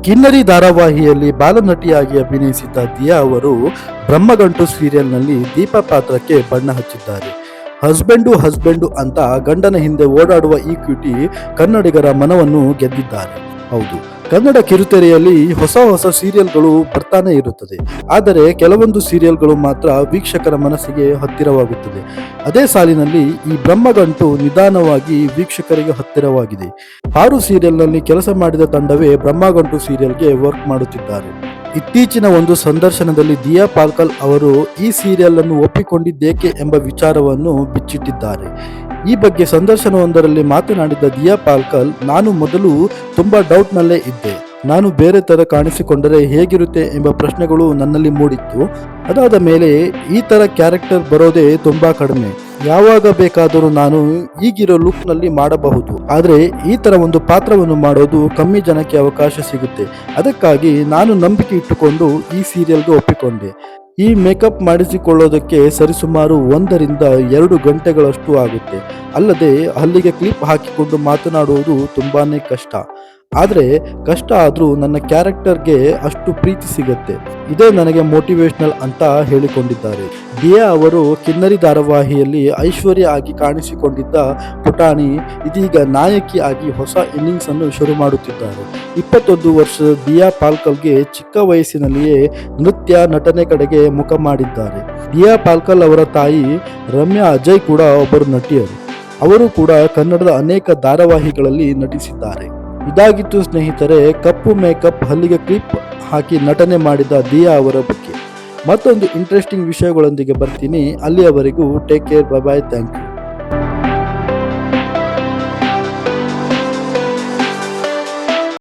ಕಿನ್ನರಿ ಧಾರಾವಾಹಿಯಲ್ಲಿ ಬಾಲನಟಿಯಾಗಿ ಅಭಿನಯಿಸಿದ್ದ ದಿಯಾ ಅವರು ಬ್ರಹ್ಮಗಂಟು ಸೀರಿಯಲ್ನಲ್ಲಿ ದೀಪಾ ಪಾತ್ರಕ್ಕೆ ಬಣ್ಣ ಹಚ್ಚಿದ್ದಾರೆ. ಹಸ್ಬೆಂಡು ಅಂತ ಗಂಡನ ಹಿಂದೆ ಓಡಾಡುವ ಈ ಕ್ಯೂಟಿ ಕನ್ನಡಿಗರ ಮನವನ್ನು ಗೆದ್ದಿದ್ದಾರೆ. ಹೌದು, ಕನ್ನಡ ಕಿರುತೆರೆಯಲ್ಲಿ ಹೊಸ ಸೀರಿಯಲ್ಗಳು ಬರ್ತಾನೆ ಇರುತ್ತದೆ. ಆದರೆ ಕೆಲವೊಂದು ಸೀರಿಯಲ್ಗಳು ಮಾತ್ರ ವೀಕ್ಷಕರ ಮನಸ್ಸಿಗೆ ಹತ್ತಿರವಾಗುತ್ತದೆ. ಅದೇ ಸಾಲಿನಲ್ಲಿ ಈ ಬ್ರಹ್ಮಗಂಟು ನಿಧಾನವಾಗಿ ವೀಕ್ಷಕರಿಗೆ ಹತ್ತಿರವಾಗಿದೆ. 6 ಸೀರಿಯಲ್ನಲ್ಲಿ ಕೆಲಸ ಮಾಡಿದ ತಂಡವೇ ಬ್ರಹ್ಮಗಂಟು ಸೀರಿಯಲ್ಗೆ ವರ್ಕ್ ಮಾಡುತ್ತಿದ್ದಾರೆ. ಇತ್ತೀಚಿನ ಒಂದು ಸಂದರ್ಶನದಲ್ಲಿ ದಿಯಾ ಪಾಲ್ಕಲ್ ಅವರು ಈ ಸೀರಿಯಲ್ ಅನ್ನು ಒಪ್ಪಿಕೊಂಡಿದ್ದೇಕೆ ಎಂಬ ವಿಚಾರವನ್ನು ಬಿಚ್ಚಿಟ್ಟಿದ್ದಾರೆ. ಈ ಬಗ್ಗೆ ಸಂದರ್ಶನವೊಂದರಲ್ಲಿ ಮಾತನಾಡಿದ ದಿಯಾ ಪಾಲ್ಕಲ್, ನಾನು ಮೊದಲು ತುಂಬಾ ಡೌಟ್ನಲ್ಲೇ ಇದ್ದೆ. ನಾನು ಬೇರೆ ತರ ಕಾಣಿಸಿಕೊಂಡರೆ ಹೇಗಿರುತ್ತೆ ಎಂಬ ಪ್ರಶ್ನೆಗಳು ನನ್ನಲ್ಲಿ ಮೂಡಿತ್ತು. ಅದಾದ ಮೇಲೆ ಈ ತರ ಕ್ಯಾರೆಕ್ಟರ್ ಬರೋದೇ ತುಂಬಾ ಕಡಿಮೆ. ಯಾವಾಗ ಬೇಕಾದರೂ ನಾನು ಈಗಿರೋ ಲುಕ್ ನಲ್ಲಿ ಮಾಡಬಹುದು, ಆದ್ರೆ ಈ ತರ ಒಂದು ಪಾತ್ರವನ್ನು ಮಾಡೋದು ಕಮ್ಮಿ ಜನಕ್ಕೆ ಅವಕಾಶ ಸಿಗುತ್ತೆ. ಅದಕ್ಕಾಗಿ ನಾನು ನಂಬಿಕೆ ಇಟ್ಟುಕೊಂಡು ಈ ಸೀರಿಯಲ್ಗೆ ಒಪ್ಪಿಕೊಂಡೆ. ಈ ಮೇಕಪ್ ಮಾಡಿಸಿಕೊಳ್ಳೋದಕ್ಕೆ ಸರಿಸುಮಾರು 1 ರಿಂದ 2 ಗಂಟೆಗಳಷ್ಟು ಆಗುತ್ತೆ. ಅಲ್ಲದೆ ಅಲ್ಲಿಗೆ ಕ್ಲಿಪ್ ಹಾಕಿಕೊಂಡು ಮಾತನಾಡುವುದು ತುಂಬಾನೇ ಕಷ್ಟ. ಆದರೆ ಕಷ್ಟ ಆದರೂ ನನ್ನ ಕ್ಯಾರೆಕ್ಟರ್ಗೆ ಅಷ್ಟು ಪ್ರೀತಿ ಸಿಗತ್ತೆ. ಇದೇ ನನಗೆ ಮೋಟಿವೇಶನಲ್ ಅಂತ ಹೇಳಿಕೊಂಡಿದ್ದಾರೆ. ದಿಯಾ ಅವರು ಕಿನ್ನರಿ ಧಾರಾವಾಹಿಯಲ್ಲಿ ಐಶ್ವರ್ಯ ಆಗಿ ಕಾಣಿಸಿಕೊಂಡಿದ್ದ ಪುಟಾಣಿ ಇದೀಗ ನಾಯಕಿ ಆಗಿ ಹೊಸ ಇನ್ನಿಂಗ್ಸ್ ಅನ್ನು ಶುರು ಮಾಡುತ್ತಿದ್ದಾರೆ. 21 ವರ್ಷದ ದಿಯಾ ಪಾಲ್ಕಲ್ಗೆ ಚಿಕ್ಕ ವಯಸ್ಸಿನಲ್ಲಿಯೇ ನೃತ್ಯ ನಟನೆ ಕಡೆಗೆ ಮುಖ ಮಾಡಿದ್ದಾರೆ. ದಿಯಾ ಪಾಲ್ಕಲ್ ಅವರ ತಾಯಿ ರಮ್ಯಾ ಅಜಯ್ ಕೂಡ ಒಬ್ಬರು ನಟಿಯರು. ಅವರು ಕೂಡ ಕನ್ನಡದ ಅನೇಕ ಧಾರಾವಾಹಿಗಳಲ್ಲಿ ನಟಿಸಿದ್ದಾರೆ. ಇದಾಗಿತ್ತು ಸ್ನೇಹಿತರೆ, ಕಪ್ಪು ಮೇಕಪ್ ಹಲ್ಲಿಗೆ ಕ್ಲಿಪ್ ಹಾಕಿ ನಟನೆ ಮಾಡಿದ ದಿಯಾ ಅವರ ಬಗ್ಗೆ. ಮತ್ತೊಂದು ಇಂಟ್ರೆಸ್ಟಿಂಗ್ ವಿಷಯಗಳೊಂದಿಗೆ ಬರ್ತೀನಿ. ಅಲ್ಲಿಯವರೆಗೂ take care, bye bye, thank you.